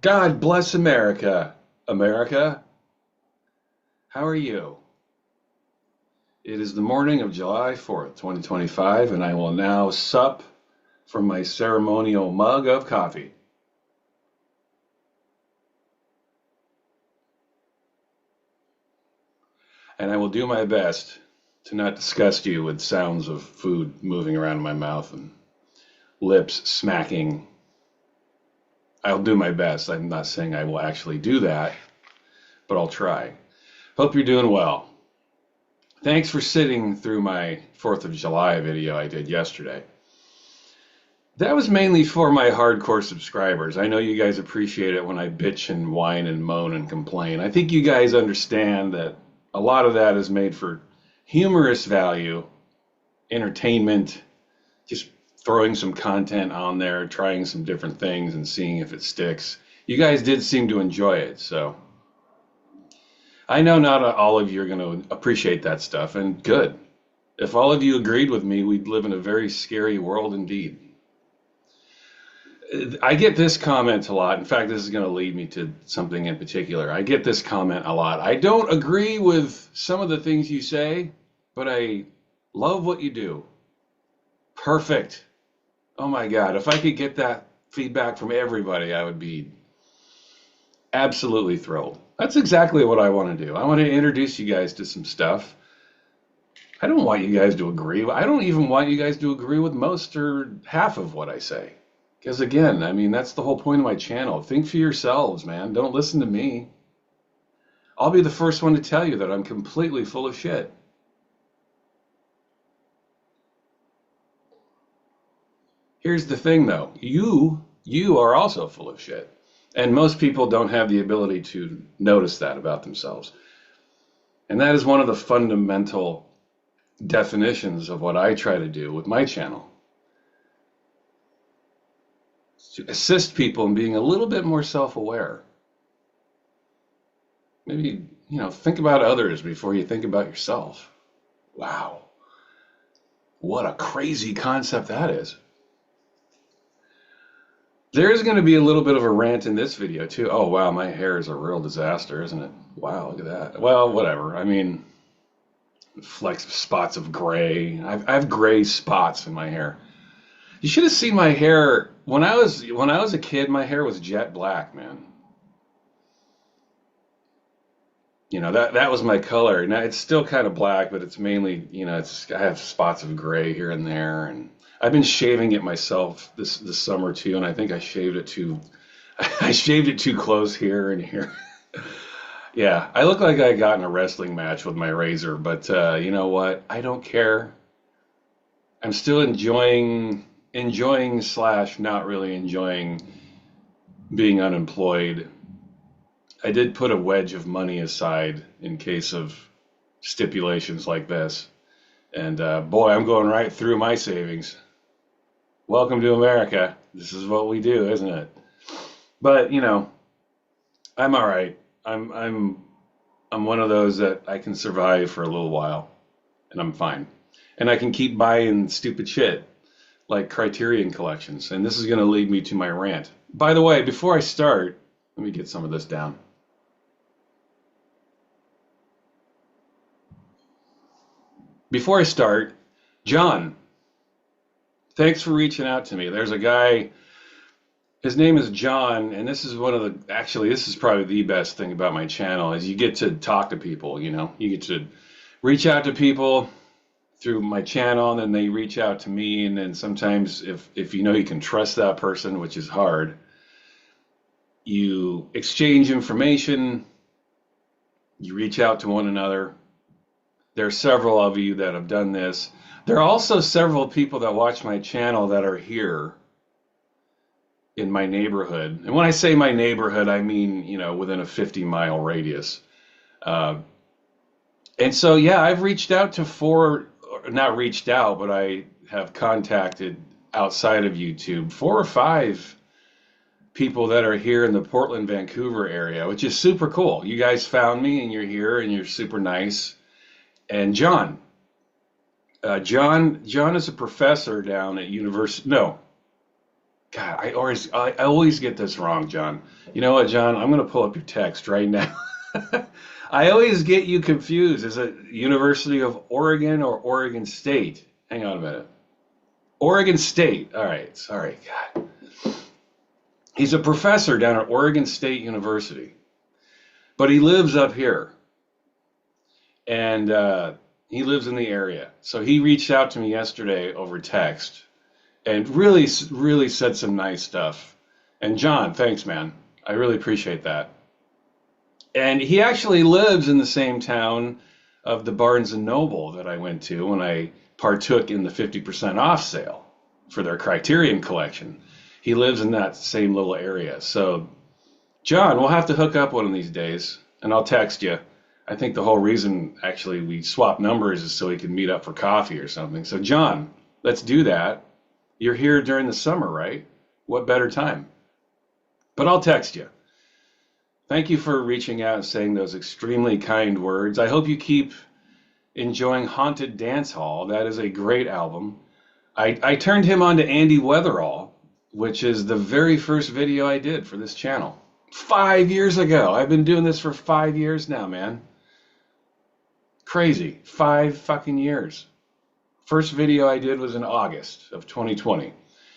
God bless America. America, how are you? It is the morning of July 4th, 2025, and I will now sup from my ceremonial mug of coffee. And I will do my best to not disgust you with sounds of food moving around in my mouth and lips smacking. I'll do my best. I'm not saying I will actually do that, but I'll try. Hope you're doing well. Thanks for sitting through my 4th of July video I did yesterday. That was mainly for my hardcore subscribers. I know you guys appreciate it when I bitch and whine and moan and complain. I think you guys understand that a lot of that is made for humorous value, entertainment, just throwing some content on there, trying some different things and seeing if it sticks. You guys did seem to enjoy it, so I know not all of you are going to appreciate that stuff, and good. If all of you agreed with me, we'd live in a very scary world indeed. I get this comment a lot. In fact, this is going to lead me to something in particular. I get this comment a lot. I don't agree with some of the things you say, but I love what you do. Perfect. Oh my God. If I could get that feedback from everybody, I would be absolutely thrilled. That's exactly what I want to do. I want to introduce you guys to some stuff. I don't want you guys to agree. I don't even want you guys to agree with most or half of what I say. Because again, I mean, that's the whole point of my channel. Think for yourselves, man. Don't listen to me. I'll be the first one to tell you that I'm completely full of shit. Here's the thing, though. You are also full of shit. And most people don't have the ability to notice that about themselves. And that is one of the fundamental definitions of what I try to do with my channel. To assist people in being a little bit more self-aware. Maybe, think about others before you think about yourself. Wow. What a crazy concept that is. There is going to be a little bit of a rant in this video too. Oh wow, my hair is a real disaster, isn't it? Wow, look at that. Well, whatever. I mean, flecks, spots of gray. I have gray spots in my hair. You should have seen my hair when I was a kid. My hair was jet black, man. That was my color. Now it's still kind of black, but it's mainly, I have spots of gray here and there, and I've been shaving it myself this summer too, and I think I shaved it too close here and here. Yeah, I look like I got in a wrestling match with my razor, but you know what? I don't care. I'm still enjoying / not really enjoying being unemployed. I did put a wedge of money aside in case of stipulations like this. And boy, I'm going right through my savings. Welcome to America. This is what we do, isn't it? But, I'm all right. I'm one of those that I can survive for a little while, and I'm fine. And I can keep buying stupid shit like Criterion collections. And this is going to lead me to my rant. By the way, before I start, let me get some of this down. Before I start, John, thanks for reaching out to me. There's a guy, his name is John, and this is this is probably the best thing about my channel, is you get to talk to people, you get to reach out to people through my channel, and then they reach out to me, and then sometimes if you can trust that person, which is hard, you exchange information, you reach out to one another. There are several of you that have done this. There are also several people that watch my channel that are here in my neighborhood. And when I say my neighborhood, I mean, within a 50-mile radius. And so, yeah, I've reached out to not reached out, but I have contacted outside of YouTube 4 or 5 people that are here in the Portland, Vancouver area, which is super cool. You guys found me and you're here and you're super nice. And John is a professor down at God, I always get this wrong, John. You know what, John? I'm gonna pull up your text right now. I always get you confused. Is it University of Oregon or Oregon State? Hang on a minute. Oregon State. All right. Sorry. God. He's a professor down at Oregon State University, but he lives up here, and he lives in the area. So he reached out to me yesterday over text and really, really said some nice stuff. And John, thanks, man. I really appreciate that. And he actually lives in the same town of the Barnes and Noble that I went to when I partook in the 50% off sale for their Criterion collection. He lives in that same little area. So, John, we'll have to hook up one of these days, and I'll text you. I think the whole reason, actually, we swapped numbers is so we can meet up for coffee or something. So, John, let's do that. You're here during the summer, right? What better time? But I'll text you. Thank you for reaching out and saying those extremely kind words. I hope you keep enjoying Haunted Dance Hall. That is a great album. I turned him on to Andy Weatherall, which is the very first video I did for this channel. 5 years ago. I've been doing this for 5 years now, man. Crazy. 5 fucking years. First video I did was in August of 2020.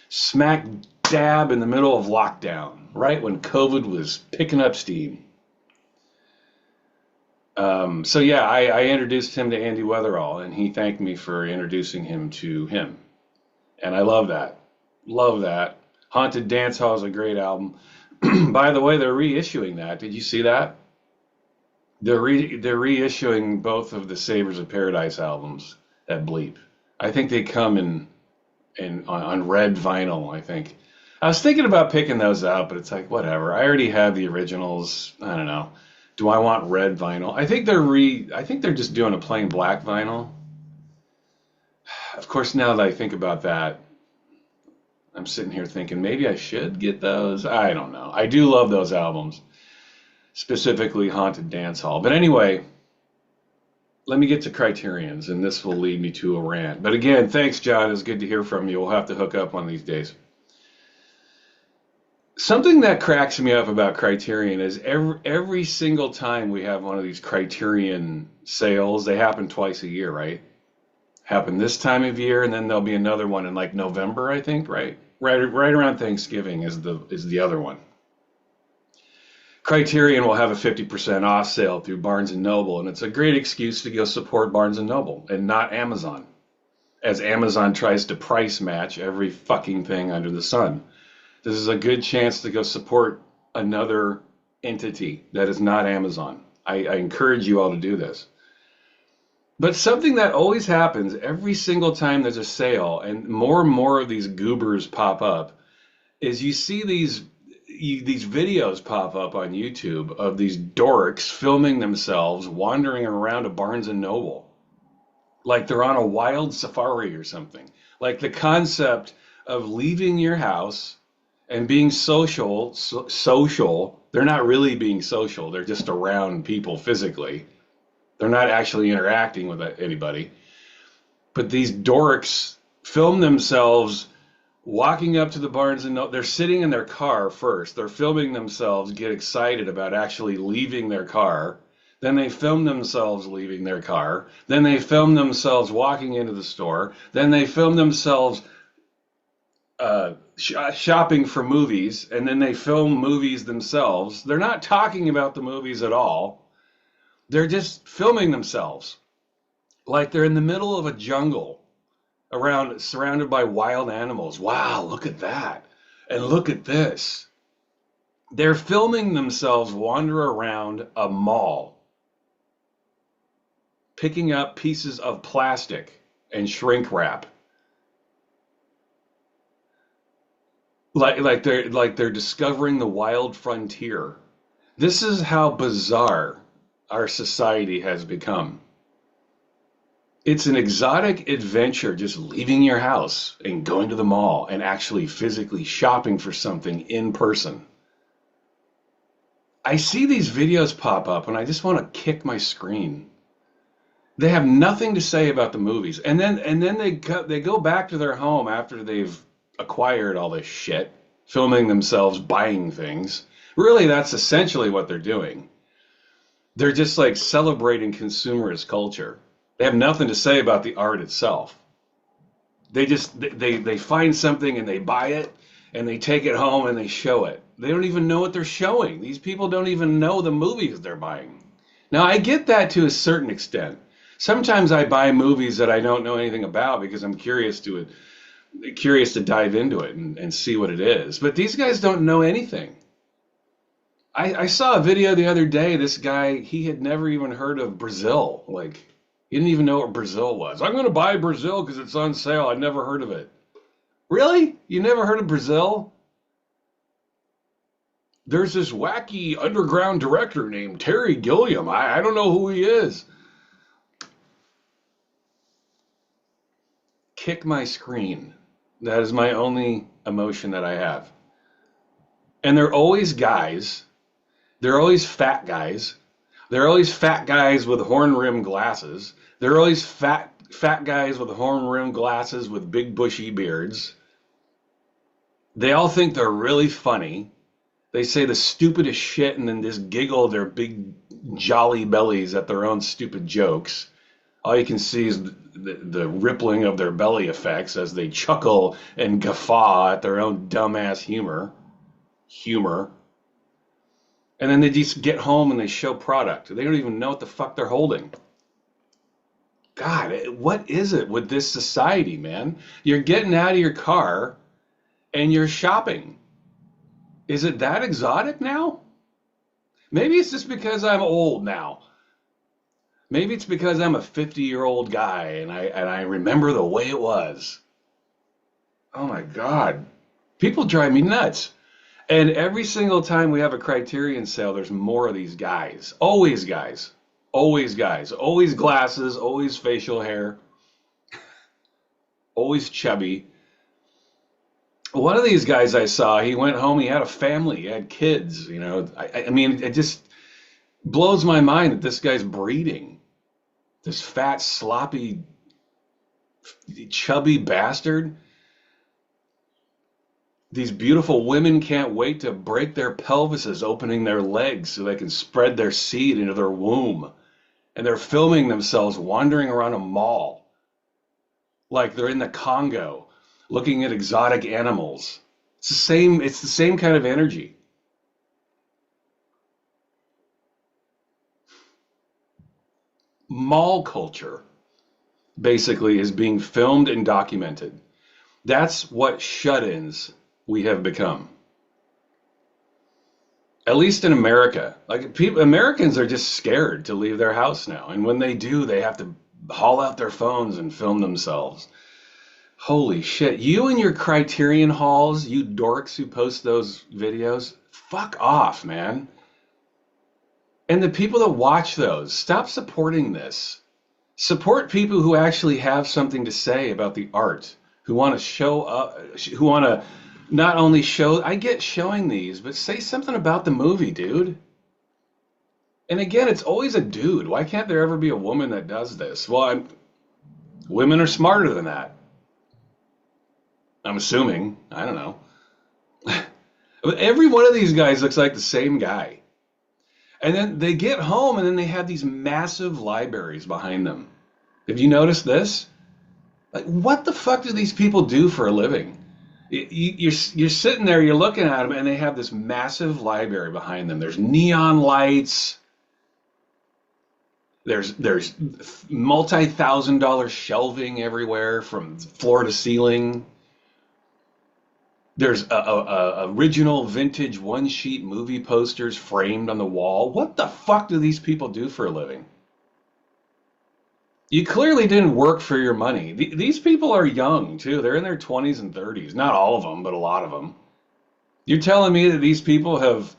Smack dab in the middle of lockdown, right when COVID was picking up steam. So yeah, I introduced him to Andy Weatherall, and he thanked me for introducing him to him. And I love that. Love that. Haunted Dance Hall is a great album. By the way, they're reissuing that. Did you see that? They're reissuing both of the Sabres of Paradise albums at Bleep. I think they come on red vinyl, I think. I was thinking about picking those out, but it's like, whatever. I already have the originals. I don't know. Do I want red vinyl? I think they're just doing a plain black vinyl. Of course, now that I think about that, I'm sitting here thinking maybe I should get those. I don't know. I do love those albums, specifically Haunted Dance Hall. But anyway, let me get to Criterions, and this will lead me to a rant. But again, thanks, John. It's good to hear from you. We'll have to hook up one of these days. Something that cracks me up about Criterion is every single time we have one of these Criterion sales, they happen twice a year, right? Happen this time of year, and then there'll be another one in like November, I think, right? Right around Thanksgiving is the other one. Criterion will have a 50% off sale through Barnes and Noble, and it's a great excuse to go support Barnes and Noble and not Amazon, as Amazon tries to price match every fucking thing under the sun. This is a good chance to go support another entity that is not Amazon. I encourage you all to do this. But something that always happens every single time there's a sale, and more of these goobers pop up, is you see these videos pop up on YouTube of these dorks filming themselves wandering around a Barnes and Noble, like they're on a wild safari or something. Like the concept of leaving your house and being social. They're not really being social. They're just around people physically. They're not actually interacting with anybody. But these dorks film themselves walking up to the Barnes and Noble. They're sitting in their car first. They're filming themselves get excited about actually leaving their car. Then they film themselves leaving their car. Then they film themselves walking into the store. Then they film themselves shopping for movies. And then they film movies themselves. They're not talking about the movies at all. They're just filming themselves like they're in the middle of a jungle surrounded by wild animals. Wow, look at that. And look at this. They're filming themselves wander around a mall, picking up pieces of plastic and shrink wrap. Like they're discovering the wild frontier. This is how bizarre our society has become. It's an exotic adventure just leaving your house and going to the mall and actually physically shopping for something in person. I see these videos pop up and I just want to kick my screen. They have nothing to say about the movies. And then they go back to their home after they've acquired all this shit. filming themselves buying things. Really, that's essentially what they're doing. They're just like celebrating consumerist culture. They have nothing to say about the art itself. They find something and they buy it and they take it home and they show it. They don't even know what they're showing. These people don't even know the movies they're buying. Now, I get that to a certain extent. Sometimes I buy movies that I don't know anything about because I'm curious to dive into it and see what it is. But these guys don't know anything. I saw a video the other day. This guy, he had never even heard of Brazil. Like, he didn't even know what Brazil was. I'm going to buy Brazil because it's on sale. I never heard of it. Really? You never heard of Brazil? There's this wacky underground director named Terry Gilliam. I don't know who he is. Kick my screen. That is my only emotion that I have. And they're always guys. They're always fat guys. They're always fat guys with horn-rimmed glasses. They're always fat guys with horn-rimmed glasses with big bushy beards. They all think they're really funny. They say the stupidest shit and then just giggle their big jolly bellies at their own stupid jokes. All you can see is the rippling of their belly effects as they chuckle and guffaw at their own dumbass humor. And then they just get home and they show product. They don't even know what the fuck they're holding. God, what is it with this society, man? You're getting out of your car and you're shopping. Is it that exotic now? Maybe it's just because I'm old now. Maybe it's because I'm a 50-year-old guy and I remember the way it was. Oh my God. People drive me nuts. And every single time we have a Criterion sale, there's more of these guys. Always guys. Always guys. Always glasses, always facial hair. Always chubby. One of these guys I saw, he went home, he had a family, he had kids, you know. I mean, it just blows my mind that this guy's breeding. This fat, sloppy, chubby bastard. These beautiful women can't wait to break their pelvises, opening their legs so they can spread their seed into their womb. And they're filming themselves wandering around a mall like they're in the Congo, looking at exotic animals. It's the same kind of energy. Mall culture basically is being filmed and documented. That's what shut-ins we have become. At least in America. Like Americans are just scared to leave their house now. And when they do, they have to haul out their phones and film themselves. Holy shit. You and your Criterion Hauls, you dorks who post those videos, fuck off, man. And the people that watch those, stop supporting this. Support people who actually have something to say about the art, who want to show up, who want to not only show, I get showing these, but say something about the movie, dude. And again, it's always a dude. Why can't there ever be a woman that does this? Well, women are smarter than that. I'm assuming. I don't know. But every one of these guys looks like the same guy. And then they get home and then they have these massive libraries behind them. Have you noticed this? Like, what the fuck do these people do for a living? You're sitting there, you're looking at them, and they have this massive library behind them. There's neon lights. There's multi-$1,000 shelving everywhere from floor to ceiling. There's original vintage one-sheet movie posters framed on the wall. What the fuck do these people do for a living? You clearly didn't work for your money. These people are young, too. They're in their 20s and 30s. Not all of them, but a lot of them. You're telling me that these people have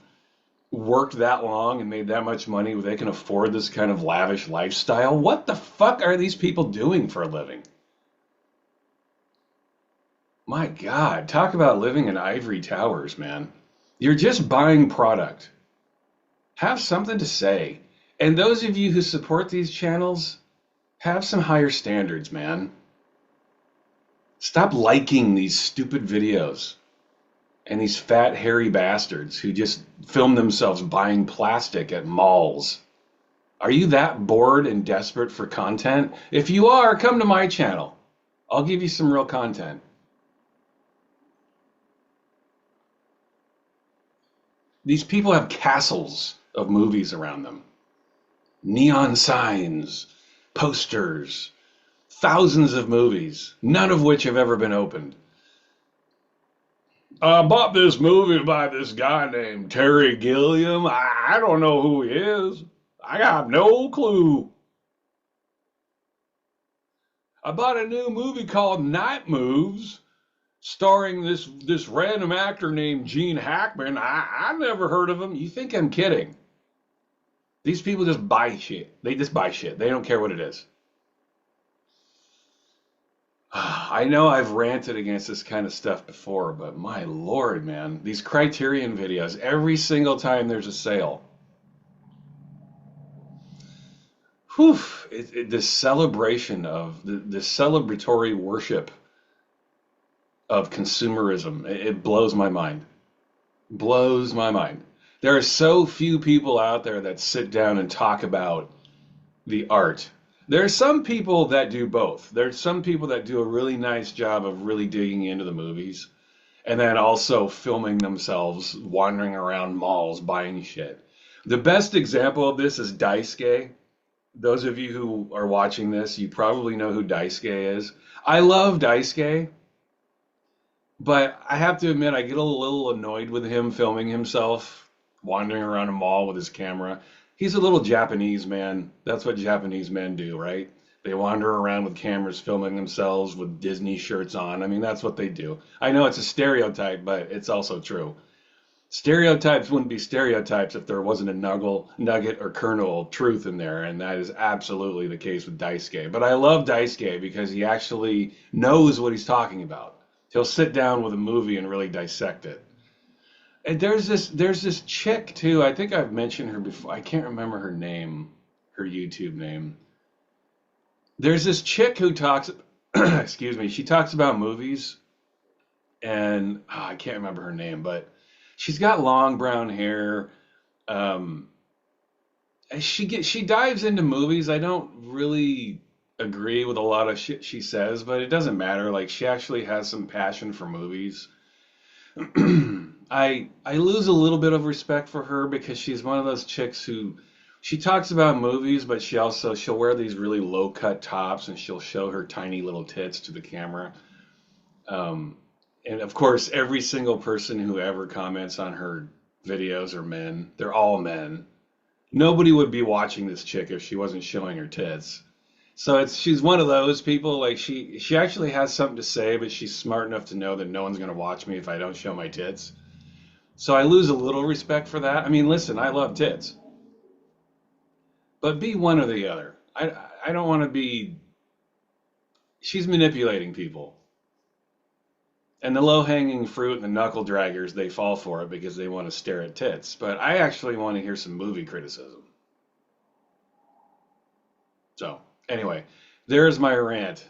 worked that long and made that much money where they can afford this kind of lavish lifestyle? What the fuck are these people doing for a living? My God, talk about living in ivory towers, man. You're just buying product. Have something to say. And those of you who support these channels, have some higher standards, man. Stop liking these stupid videos and these fat, hairy bastards who just film themselves buying plastic at malls. Are you that bored and desperate for content? If you are, come to my channel. I'll give you some real content. These people have castles of movies around them. Neon signs, posters, thousands of movies, none of which have ever been opened. I bought this movie by this guy named Terry Gilliam. I don't know who he is. I got no clue. I bought a new movie called Night Moves, starring this random actor named Gene Hackman. I never heard of him. You think I'm kidding? These people just buy shit. They just buy shit. They don't care what it is. I know I've ranted against this kind of stuff before, but my Lord, man, these Criterion videos, every single time there's a sale, whew, this celebration of the celebratory worship of consumerism, it blows my mind. Blows my mind. There are so few people out there that sit down and talk about the art. There are some people that do both. There's some people that do a really nice job of really digging into the movies and then also filming themselves wandering around malls buying shit. The best example of this is Daisuke. Those of you who are watching this, you probably know who Daisuke is. I love Daisuke, but I have to admit I get a little annoyed with him filming himself wandering around a mall with his camera. He's a little Japanese man. That's what Japanese men do, right? They wander around with cameras filming themselves with Disney shirts on. I mean, that's what they do. I know it's a stereotype, but it's also true. Stereotypes wouldn't be stereotypes if there wasn't a nugget or kernel of truth in there, and that is absolutely the case with Daisuke. But I love Daisuke because he actually knows what he's talking about. He'll sit down with a movie and really dissect it. And there's this chick too. I think I've mentioned her before. I can't remember her name, her YouTube name. There's this chick who talks, excuse me, she talks about movies, and I can't remember her name, but she's got long brown hair. She dives into movies. I don't really agree with a lot of shit she says, but it doesn't matter. Like, she actually has some passion for movies. I lose a little bit of respect for her because she's one of those chicks who she talks about movies, but she'll wear these really low cut tops and she'll show her tiny little tits to the camera. And of course, every single person who ever comments on her videos are men. They're all men. Nobody would be watching this chick if she wasn't showing her tits. So she's one of those people, like she actually has something to say, but she's smart enough to know that no one's going to watch me if I don't show my tits. So I lose a little respect for that. I mean, listen, I love tits. But be one or the other. I don't want to be... She's manipulating people. And the low-hanging fruit and the knuckle draggers, they fall for it because they want to stare at tits. But I actually want to hear some movie criticism. So, anyway, there's my rant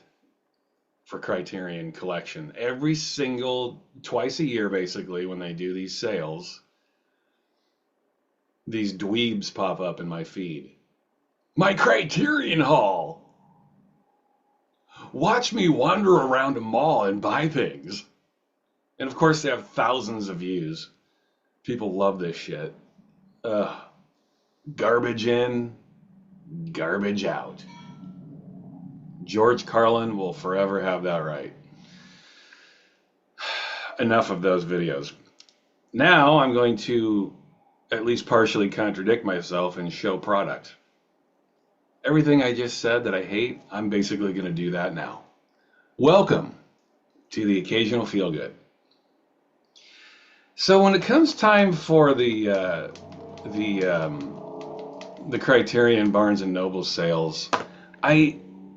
for Criterion Collection. Every single, twice a year basically, when they do these sales, these dweebs pop up in my feed. My Criterion Haul! Watch me wander around a mall and buy things. And of course they have thousands of views. People love this shit. Garbage in, garbage out. George Carlin will forever have that right. Enough of those videos. Now I'm going to at least partially contradict myself and show product. Everything I just said that I hate, I'm basically going to do that now. Welcome to the Occasional Feel Good. So when it comes time for the Criterion Barnes and Noble sales,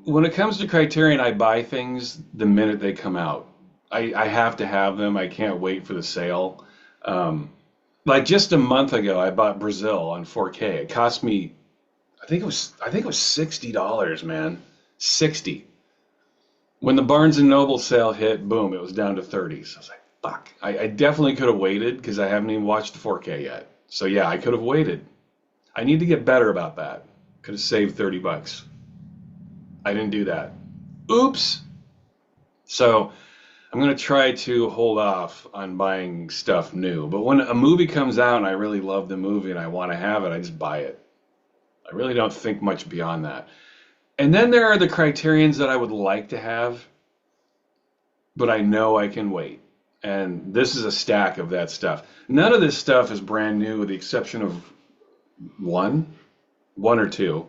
when it comes to Criterion, I buy things the minute they come out. I have to have them. I can't wait for the sale. Like just a month ago, I bought Brazil on 4K. It cost me, I think it was $60, man. 60. When the Barnes and Noble sale hit, boom, it was down to 30. So I was like, Fuck. I definitely could have waited because I haven't even watched the 4K yet. So yeah, I could have waited. I need to get better about that. Could have saved 30 bucks. I didn't do that. Oops. So I'm going to try to hold off on buying stuff new. But when a movie comes out and I really love the movie and I want to have it, I just buy it. I really don't think much beyond that. And then there are the criterions that I would like to have, but I know I can wait. And this is a stack of that stuff. None of this stuff is brand new with the exception of one, one or two.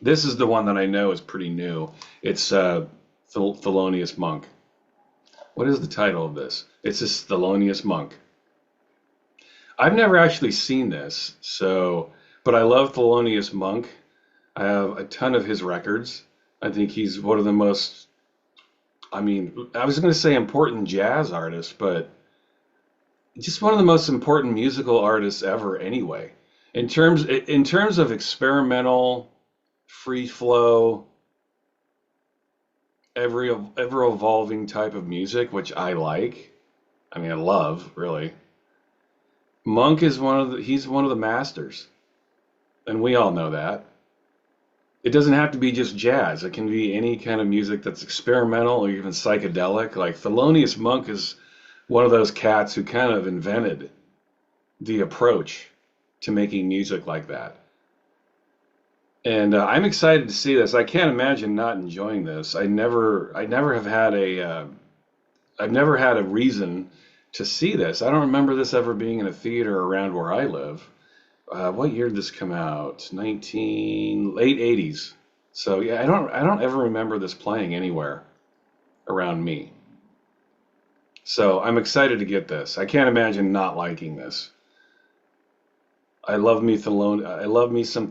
This is the one that I know is pretty new. It's Thelonious Monk. What is the title of this? It's this Thelonious Monk. I've never actually seen this, so, but I love Thelonious Monk. I have a ton of his records. I think he's one of the most, I mean, I was going to say important jazz artists, but just one of the most important musical artists ever anyway. In terms of experimental, free flow, ever evolving type of music, which I like. I mean, I love, really. Monk is he's one of the masters, and we all know that. It doesn't have to be just jazz. It can be any kind of music that's experimental or even psychedelic. Like Thelonious Monk is one of those cats who kind of invented the approach to making music like that. And I'm excited to see this. I can't imagine not enjoying this. I never have had I've never had a reason to see this. I don't remember this ever being in a theater around where I live. What year did this come out? Late 80s. So yeah, I don't ever remember this playing anywhere around me. So I'm excited to get this. I can't imagine not liking this. I love me some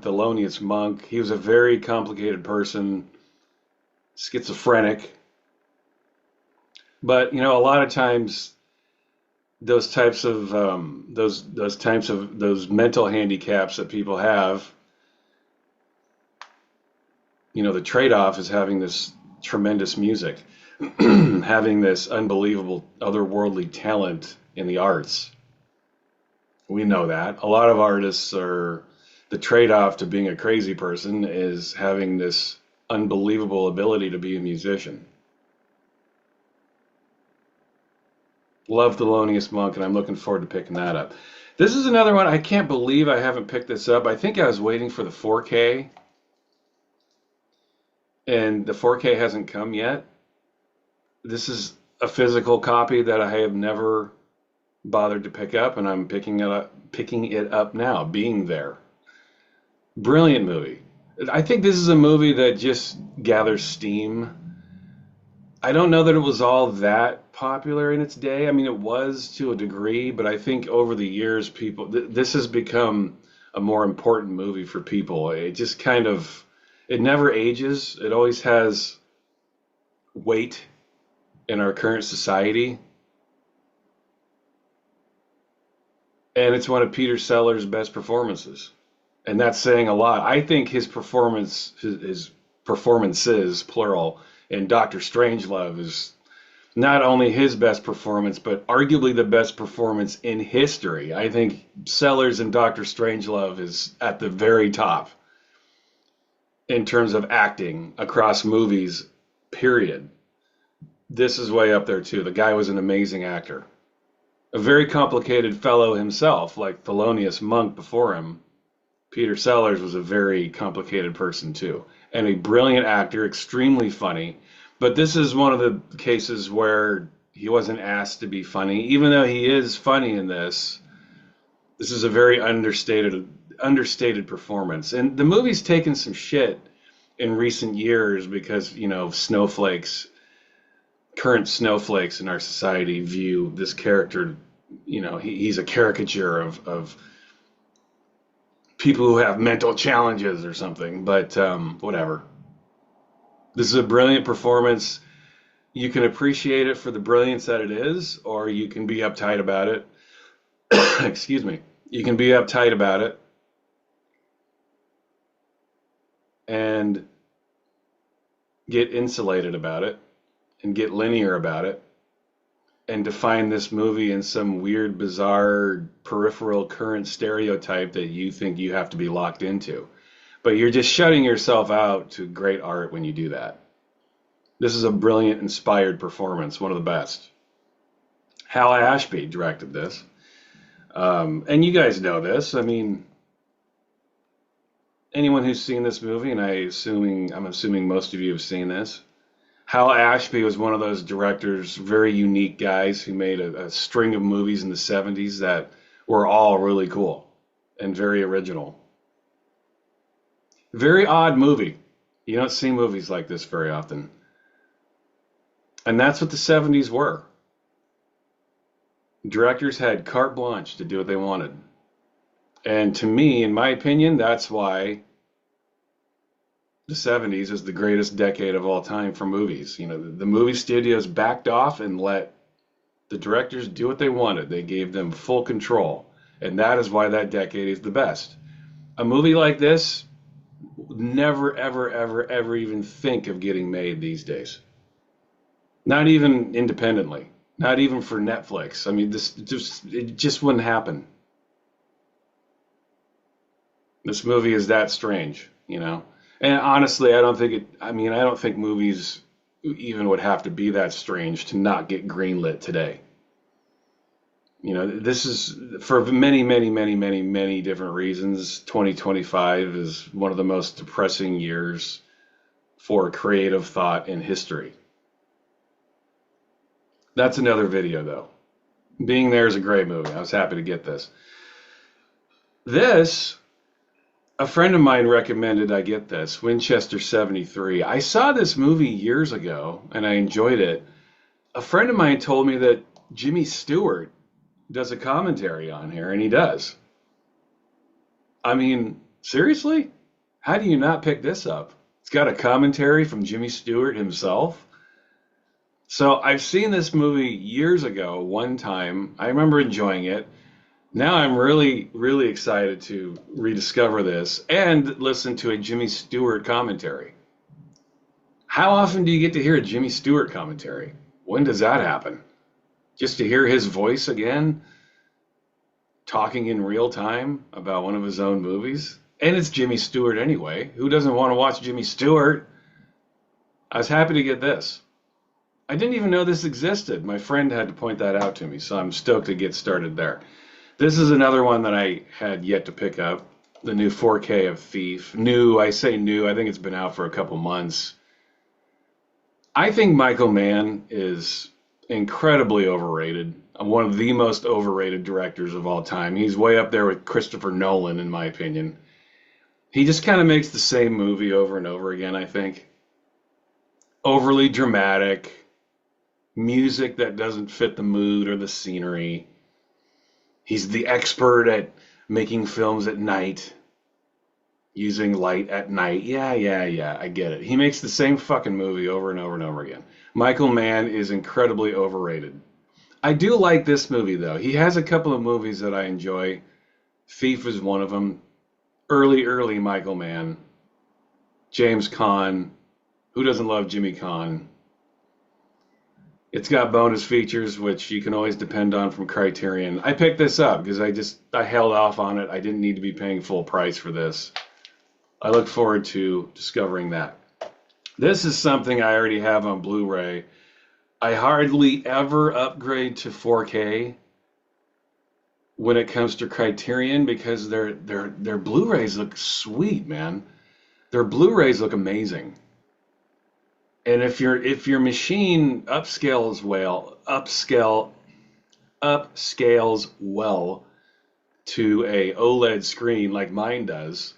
Thelonious Monk. He was a very complicated person, schizophrenic, but a lot of times those types of those mental handicaps that people have, the trade-off is having this tremendous music, having this unbelievable otherworldly talent in the arts. We know that. A lot of artists are the trade-off to being a crazy person is having this unbelievable ability to be a musician. Love Thelonious Monk, and I'm looking forward to picking that up. This is another one. I can't believe I haven't picked this up. I think I was waiting for the 4K, and the 4K hasn't come yet. This is a physical copy that I have never bothered to pick up, and I'm picking it up now, being there. Brilliant movie. I think this is a movie that just gathers steam. I don't know that it was all that popular in its day. I mean, it was to a degree, but I think over the years, this has become a more important movie for people. It just it never ages. It always has weight in our current society. And it's one of Peter Sellers' best performances. And that's saying a lot. I think his performances, plural, in Doctor Strangelove is not only his best performance, but arguably the best performance in history. I think Sellers in Doctor Strangelove is at the very top in terms of acting across movies, period. This is way up there too. The guy was an amazing actor. A very complicated fellow himself, like Thelonious Monk before him. Peter Sellers was a very complicated person too, and a brilliant actor, extremely funny. But this is one of the cases where he wasn't asked to be funny, even though he is funny in this. This is a very understated performance, and the movie's taken some shit in recent years because current snowflakes in our society view this character. He's a caricature of people who have mental challenges or something, but whatever. This is a brilliant performance. You can appreciate it for the brilliance that it is, or you can be uptight about it. Excuse me. You can be uptight about it and get insulated about it and get linear about it. and define this movie in some weird, bizarre, peripheral current stereotype that you think you have to be locked into. But you're just shutting yourself out to great art when you do that. This is a brilliant, inspired performance, one of the best. Hal Ashby directed this. And you guys know this. I mean, anyone who's seen this movie, and I'm assuming most of you have seen this. Hal Ashby was one of those directors, very unique guys who made a string of movies in the 70s that were all really cool and very original. Very odd movie. You don't see movies like this very often. And that's what the 70s were. Directors had carte blanche to do what they wanted. And to me, in my opinion, that's why the 70s is the greatest decade of all time for movies. You know, the movie studios backed off and let the directors do what they wanted. They gave them full control. And that is why that decade is the best. A movie like this would never, ever, ever, ever even think of getting made these days. Not even independently. Not even for Netflix. I mean, it just wouldn't happen. This movie is that strange, you know? And honestly, I don't think movies even would have to be that strange to not get greenlit today. You know, this is for many, many, many, many, many different reasons. 2025 is one of the most depressing years for creative thought in history. That's another video, though. Being There is a great movie. I was happy to get this. A friend of mine recommended I get this, Winchester 73. I saw this movie years ago, and I enjoyed it. A friend of mine told me that Jimmy Stewart does a commentary on here, and he does. I mean, seriously? How do you not pick this up? It's got a commentary from Jimmy Stewart himself. So I've seen this movie years ago, one time. I remember enjoying it. Now I'm really, really excited to rediscover this and listen to a Jimmy Stewart commentary. How often do you get to hear a Jimmy Stewart commentary? When does that happen? Just to hear his voice again, talking in real time about one of his own movies? And it's Jimmy Stewart anyway. Who doesn't want to watch Jimmy Stewart? I was happy to get this. I didn't even know this existed. My friend had to point that out to me, so I'm stoked to get started there. This is another one that I had yet to pick up, the new 4K of Thief. New, I say new, I think it's been out for a couple months. I think Michael Mann is incredibly overrated. One of the most overrated directors of all time. He's way up there with Christopher Nolan, in my opinion. He just kind of makes the same movie over and over again, I think. Overly dramatic. Music that doesn't fit the mood or the scenery. He's the expert at making films at night, using light at night. Yeah, I get it. He makes the same fucking movie over and over and over again. Michael Mann is incredibly overrated. I do like this movie, though. He has a couple of movies that I enjoy. Thief is one of them. Early Michael Mann. James Caan. Who doesn't love Jimmy Caan? It's got bonus features, which you can always depend on from Criterion. I picked this up because I held off on it. I didn't need to be paying full price for this. I look forward to discovering that. This is something I already have on Blu-ray. I hardly ever upgrade to 4K when it comes to Criterion because their Blu-rays look sweet, man. Their Blu-rays look amazing. And if your machine upscales well to a OLED screen like mine does,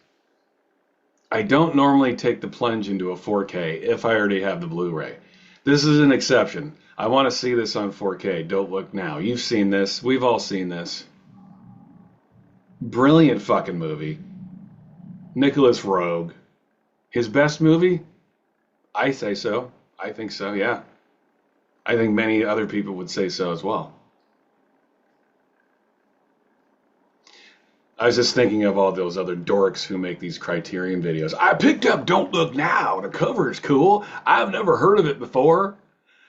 I don't normally take the plunge into a 4K if I already have the Blu-ray. This is an exception. I want to see this on 4K. Don't look now. You've seen this. We've all seen this. Brilliant fucking movie. Nicholas Roeg. His best movie? I say so. I think so, yeah. I think many other people would say so as well. I was just thinking of all those other dorks who make these Criterion videos. I picked up Don't Look Now. The cover is cool. I've never heard of it before.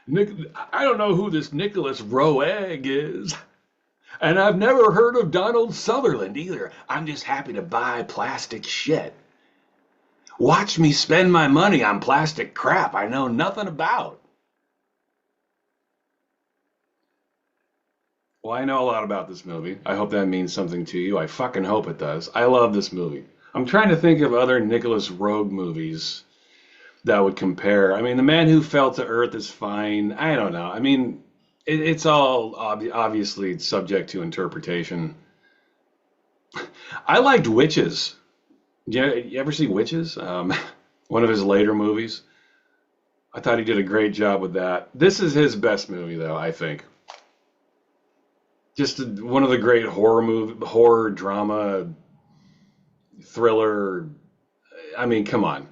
Nick, I don't know who this Nicholas Roeg is. And I've never heard of Donald Sutherland either. I'm just happy to buy plastic shit. Watch me spend my money on plastic crap I know nothing about. Well, I know a lot about this movie. I hope that means something to you. I fucking hope it does. I love this movie. I'm trying to think of other Nicholas Roeg movies that would compare. I mean, The Man Who Fell to Earth is fine. I don't know. I mean, it's all obviously subject to interpretation. I liked Witches. You ever see Witches? One of his later movies. I thought he did a great job with that. This is his best movie, though, I think. Just one of the great horror drama, thriller. I mean, come on.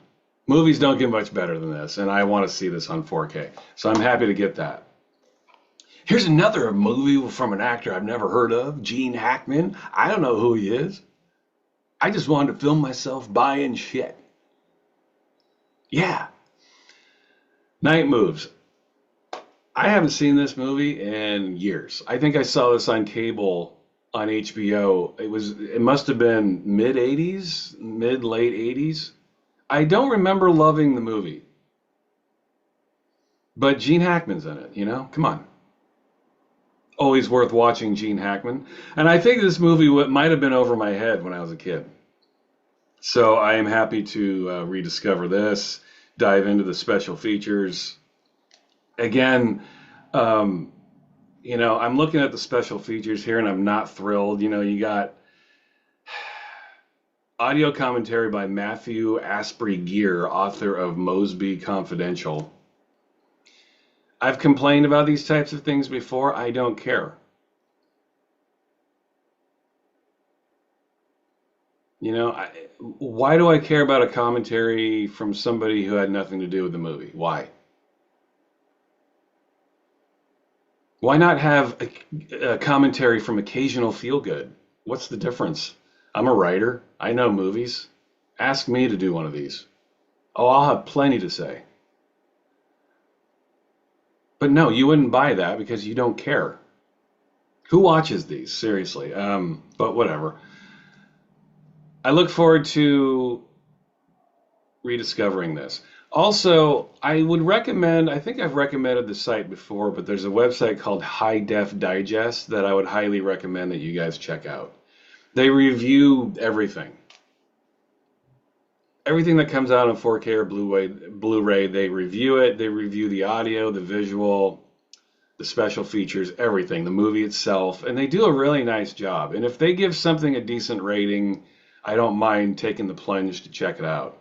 Movies don't get much better than this, and I want to see this on 4K. So I'm happy to get that. Here's another movie from an actor I've never heard of, Gene Hackman. I don't know who he is. I just wanted to film myself buying shit. Yeah. Night Moves. I haven't seen this movie in years. I think I saw this on cable on HBO. It must have been mid 80s, mid late 80s. I don't remember loving the movie. But Gene Hackman's in it, you know? Come on. Always worth watching Gene Hackman. And I think this movie might have been over my head when I was a kid. So I am happy to rediscover this, dive into the special features. Again, I'm looking at the special features here and I'm not thrilled. You know, you got audio commentary by Matthew Asprey Gear, author of Mosby Confidential. I've complained about these types of things before. I don't care. You know, why do I care about a commentary from somebody who had nothing to do with the movie? Why? Why not have a commentary from Occasional Feel Good? What's the difference? I'm a writer. I know movies. Ask me to do one of these. Oh, I'll have plenty to say. But no, you wouldn't buy that because you don't care. Who watches these? Seriously. But whatever. I look forward to rediscovering this. Also, I would recommend, I think I've recommended the site before, but there's a website called High Def Digest that I would highly recommend that you guys check out. They review everything. Everything that comes out on 4K or Blu-ray, they review it. They review the audio, the visual, the special features, everything, the movie itself, and they do a really nice job. And if they give something a decent rating, I don't mind taking the plunge to check it out.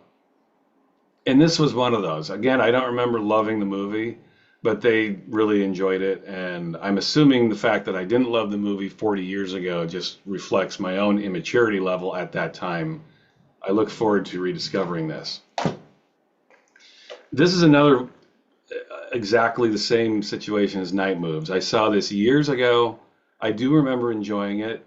And this was one of those. Again, I don't remember loving the movie, but they really enjoyed it. And I'm assuming the fact that I didn't love the movie 40 years ago just reflects my own immaturity level at that time. I look forward to rediscovering this. This is another exactly the same situation as Night Moves. I saw this years ago. I do remember enjoying it.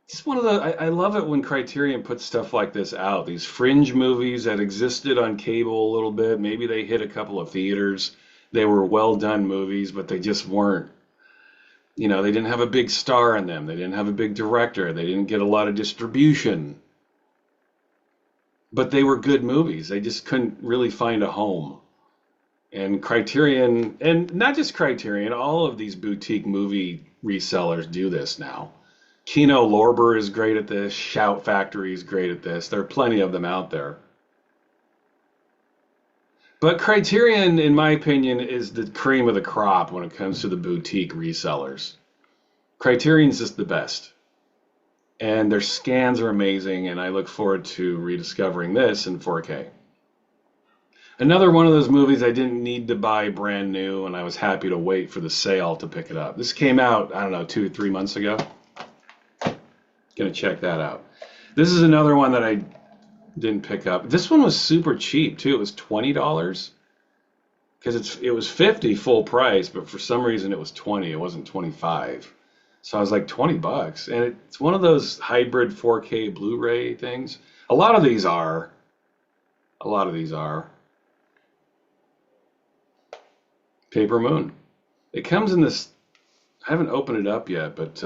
It's one of the, I love it when Criterion puts stuff like this out. These fringe movies that existed on cable a little bit. Maybe they hit a couple of theaters. They were well done movies, but they just weren't. You know, they didn't have a big star in them. They didn't have a big director. They didn't get a lot of distribution. But they were good movies. They just couldn't really find a home. And Criterion, and not just Criterion, all of these boutique movie resellers do this now. Kino Lorber is great at this. Shout Factory is great at this. There are plenty of them out there. But Criterion, in my opinion, is the cream of the crop when it comes to the boutique resellers. Criterion's just the best. And their scans are amazing, and I look forward to rediscovering this in 4K. Another one of those movies I didn't need to buy brand new, and I was happy to wait for the sale to pick it up. This came out, I don't know, 2 or 3 months ago. Gonna check that out. This is another one that I didn't pick up. This one was super cheap too. It was $20 because it was 50 full price, but for some reason it was 20. It wasn't 25. So I was like $20, and it's one of those hybrid 4K Blu-ray things. A lot of these are. A lot of these are. Paper Moon. It comes in this. I haven't opened it up yet, but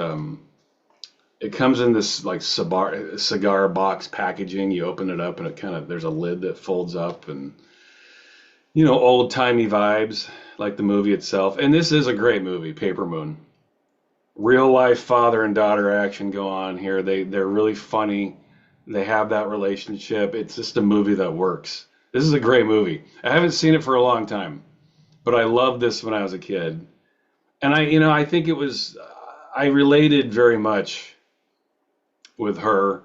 it comes in this like cigar box packaging. You open it up, and it kind of there's a lid that folds up, and old timey vibes like the movie itself. And this is a great movie, Paper Moon. Real life father and daughter action go on here. They're really funny. They have that relationship. It's just a movie that works. This is a great movie. I haven't seen it for a long time, but I loved this when I was a kid. And I think it was I related very much with her.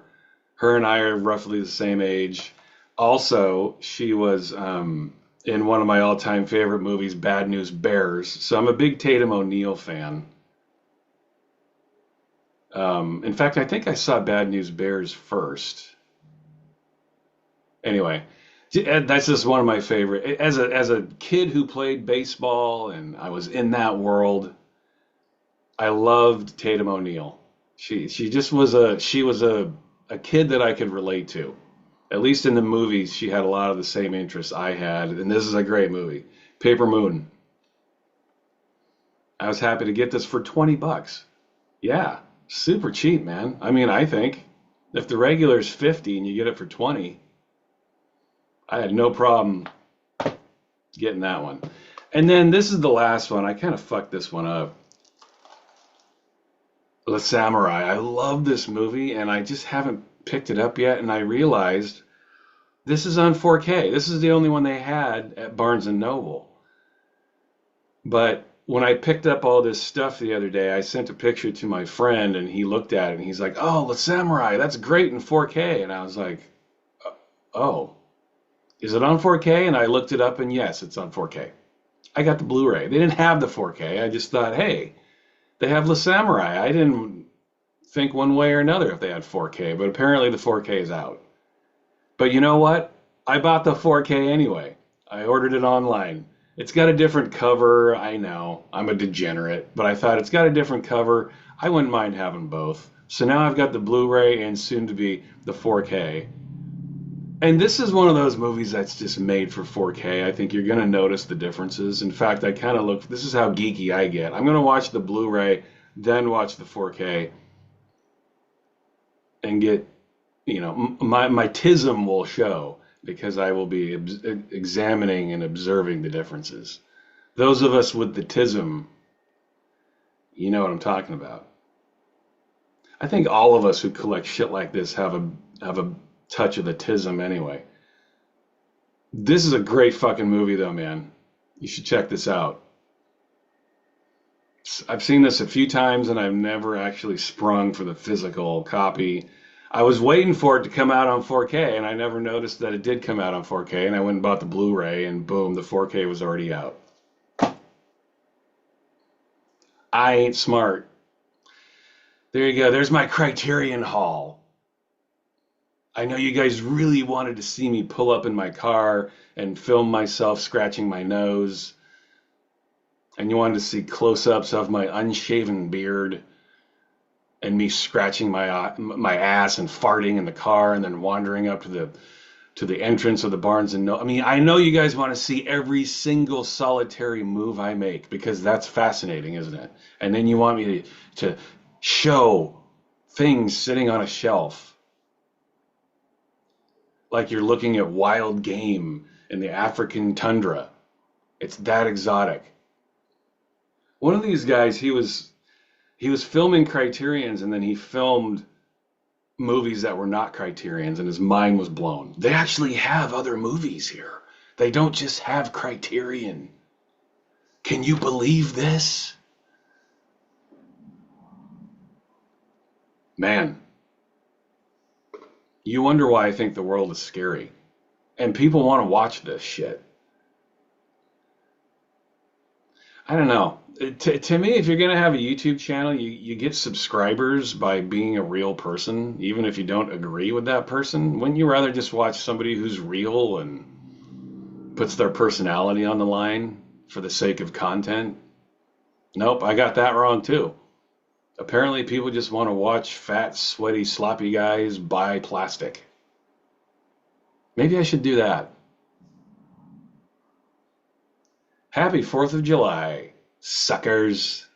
Her and I are roughly the same age. Also, she was in one of my all-time favorite movies, Bad News Bears. So I'm a big Tatum O'Neal fan. In fact, I think I saw Bad News Bears first. Anyway, that's just one of my favorite. As a kid who played baseball and I was in that world, I loved Tatum O'Neal. She just was a kid that I could relate to. At least in the movies, she had a lot of the same interests I had, and this is a great movie. Paper Moon. I was happy to get this for 20 bucks. Yeah, super cheap, man. I mean, I think if the regular is 50 and you get it for 20, I had no problem getting that one. And then this is the last one. I kind of fucked this one up. The Samurai. I love this movie, and I just haven't picked it up yet. And I realized this is on 4K. This is the only one they had at Barnes and Noble. But when I picked up all this stuff the other day, I sent a picture to my friend, and he looked at it, and he's like, "Oh, The Samurai, that's great in 4K." And I was like, "Oh, is it on 4K?" And I looked it up, and yes, it's on 4K. I got the Blu-ray. They didn't have the 4K. I just thought, hey, they have The Samurai. I didn't think one way or another if they had 4K, but apparently the 4K is out. But you know what? I bought the 4K anyway. I ordered it online. It's got a different cover. I know. I'm a degenerate, but I thought it's got a different cover. I wouldn't mind having both. So now I've got the Blu-ray and soon to be the 4K. And this is one of those movies that's just made for 4K. I think you're going to notice the differences. In fact, I kind of look, this is how geeky I get. I'm going to watch the Blu-ray, then watch the 4K, and get, my tism will show because I will be examining and observing the differences. Those of us with the tism, you know what I'm talking about. I think all of us who collect shit like this have a touch of the tism anyway. This is a great fucking movie though, man. You should check this out. I've seen this a few times and I've never actually sprung for the physical copy. I was waiting for it to come out on 4K and I never noticed that it did come out on 4K, and I went and bought the Blu-ray and boom, the 4K was already out. I ain't smart. There you go. There's my Criterion Haul. I know you guys really wanted to see me pull up in my car and film myself scratching my nose. And you wanted to see close-ups of my unshaven beard and me scratching my ass and farting in the car and then wandering up to the entrance of the Barnes and Noble. I mean, I know you guys want to see every single solitary move I make because that's fascinating, isn't it? And then you want me to show things sitting on a shelf like you're looking at wild game in the African tundra. It's that exotic. One of these guys, he was filming Criterions, and then he filmed movies that were not Criterions, and his mind was blown. They actually have other movies here. They don't just have Criterion. Can you believe this? Man, you wonder why I think the world is scary. And people want to watch this shit. I don't know. To me, if you're going to have a YouTube channel, you get subscribers by being a real person, even if you don't agree with that person. Wouldn't you rather just watch somebody who's real and puts their personality on the line for the sake of content? Nope, I got that wrong too. Apparently, people just want to watch fat, sweaty, sloppy guys buy plastic. Maybe I should do that. Happy 4th of July, suckers.